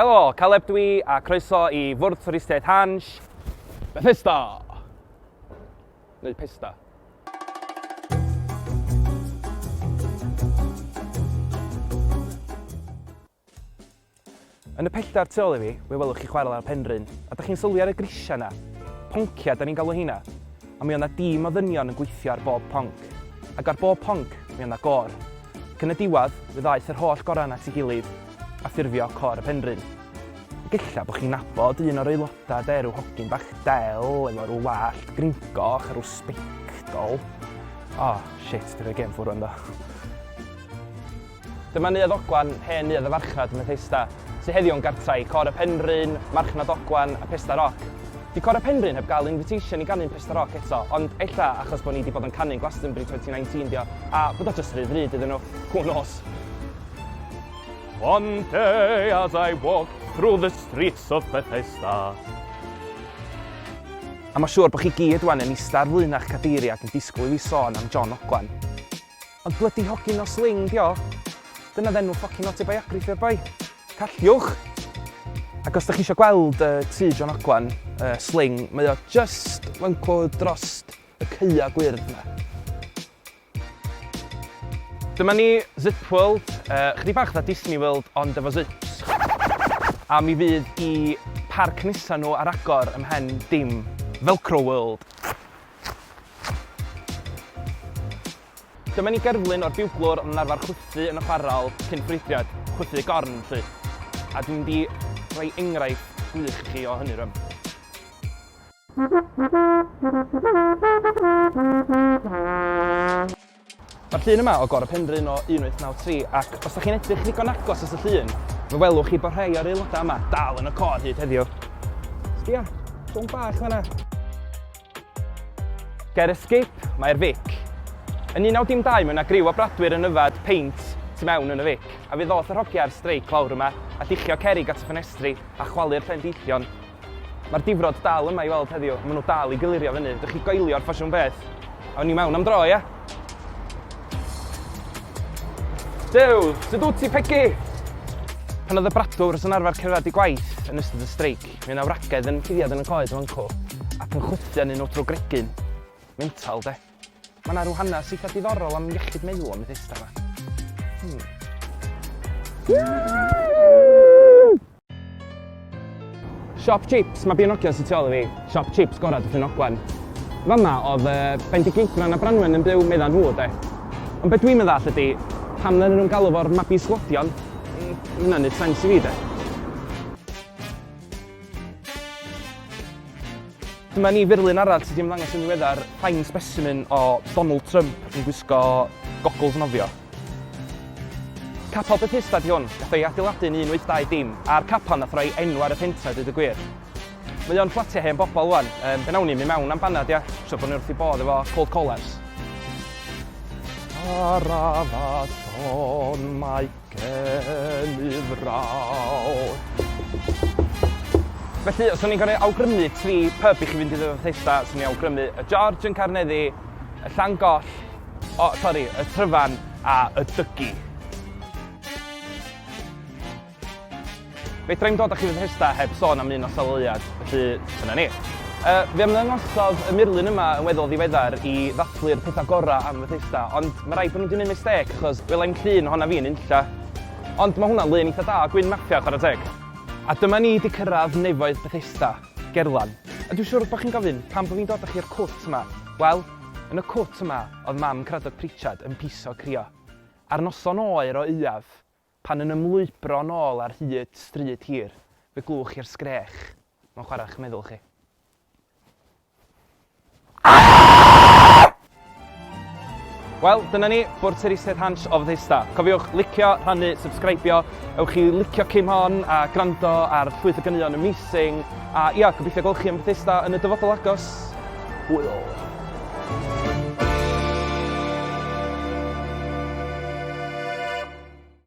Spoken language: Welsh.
Helo, Caleb dwi a croeso i Bwrdd Twristiaeth Hansh, Bethesda, neu Pesta. Yn y pellter tu ôl i fi, fe welwch chi chwarel ar penrhyn, a da chi'n sylwi ar y grisia yna, poncia da ni'n galw hynna, a mi o'na dîm o ddynion yn gweithio ar bob ponc, ac ar bob ponc mi o'na gor. Ac yn y diwedd, fe ddaeth yr holl goran at ei gilydd a ffurfio cor y penrhyn. Gella bod chi'n nabod un o'r aelodau de, rhyw hogyn bach del, efo rhyw wallt gringoch a rhyw sbectol. Shit, dwi'n rhoi gem ffwrdd ynddo. Dyma neuadd ogwan hen neuadd y farchnad yn Bethesda, sydd heddiw yn gartra i cor y penrhyn, marchnad ogwan a pesta roc. Di cor y penrhyn heb gael invitation i ganu'n pesta roc eto, ond ella achos bod ni wedi bod yn canu'n Glastonbury 2019 dio, a bod o jyst rhy ddrud iddyn nhw, who knows. One day as I walked through the streets of Bethesda. A mae siŵr bod chi gyd wan yn ista ar flaenach cadeiria ac yn disgwyl i fi sôn am John Ogwan. Ond blydi hogyn o sling dio, dyna ddenw ffocin autobiography o'r boi. Calliwch! Ac os da chi eisiau gweld tŷ John Ogwan, sling, mae o just fyncw drost y ceia gwyrdd yma. Dyma ni Zip World, chydig bach dda Disney World ond efo zips. A mi fydd i parc nesa nhw ar agor ymhen dim, Velcro World. Dyma ni gerflun o'r biwglwr yn arfer chwythu yn y chwarel cyn ffridiad, chwythu gorn lly. A dwi'n di rhoi enghraifft gwych i chi o hynny rhywun. Mae'r llun yma o Gor y Penrhyn o 1893 ac os da chi'n edrych ddigon agos at y llun, fe welwch chi bod rhai o'r aelodau yma dal yn y cor hyd heddiw. Sbia, llwng bach fan'na. Ger escape, mae'r fic. Yn 1912 mae yna griw o bradwyr yn yfad peint tu mewn yn y fic, a fe ddoth yr hogia ar streic lawr yma a dichio cerig at y ffenestri a chwalu'r llendeithion. Mae'r difrod dal yma i weld heddiw, a maen nhw dal i gilirio fyny. Dych chi goelio'r ffasiwn beth. Awn ni mewn am dro, ia? Dew, sut wyt ti, Peggy? Pan oedd y bradwr yn arfer cerdded i gwaith yn ystod y streic, mi yna wragedd yn cuddiad yn y coed yn fancw, ac yn chwythu yn un o trwy gregyn. Mental, de. Mae yna rhyw hanes eitha diddorol am iechyd meddwl am Bethesda yma. Siop chips, mae Binogion sy'n tu ôl i fi. Siop chips gorau Dyffryn Ogwan. Fama oedd Bendigeidfran a Branwen yn byw meddai nhw, de. Ond beth dwi'n meddwl ydy, pam na nhw'n galw fo'r mabi sglodion, hynna'n neud sens i fi, de. Dyma ni furlun arall sydd wedi ymddangos yn ddiweddar fine specimen o Donald Trump yn gwisgo goggles nofio. Capel Bethesda di hwn, gath o'i adeiladu'n 1820, a'r capel nath roi enw ar y pentra, dweud y gwir. Mae o'n fflatiau hen bobl wan, be nawn ni mynd mewn am banad, ia, so bod ni wrth i bod efo cold callers. Arafathon mae gen i fraw. Felly, os o'n i'n gorau awgrymu 3 pub i chi fynd i Bethesda, os o'n i'n awgrymu y George yn Carneddi, y Llangoll, y Tryfan a y Dygi. Fedrai'm dod â chi Bethesda heb sôn am un o saleuad, felly dyna ni. Fe ymddangosodd y murlun yma yn weddol ddiweddar i ddathlu'r pethau gorau am Bethesda, ond mae rhaid bod nhw wedi gwneud mistake, achos welai'm llun ohona fi yn unlla. Ond mae hwnna'n lun eitha da, gwyn mapia chwarae teg. A dyma ni wedi cyrraedd nefoedd Bethesda, Gerlan. A dwi'n siŵr bod chi'n gofyn pam bod fi'n dod â chi'r cwt yma. Wel, yn y cwt yma oedd mam Cradog Pritchard yn piso crio. Ar noson oer o uaf, pan yn ymlwybro nôl ar hyd stryd hir, fe glwch chi'r sgrech mewn chwara'ch meddwl chi. Wel, dyna ni, Bwrdd Twristiaeth Hansh o Bethesda. Cofiwch licio, rhannu, subscribio, ewch chi licio cym hon a gwrando ar llwyth o ganeuon amazing. A ia, gobeithio gweld chi am Bethesda yn y dyfodol agos. Hwyl!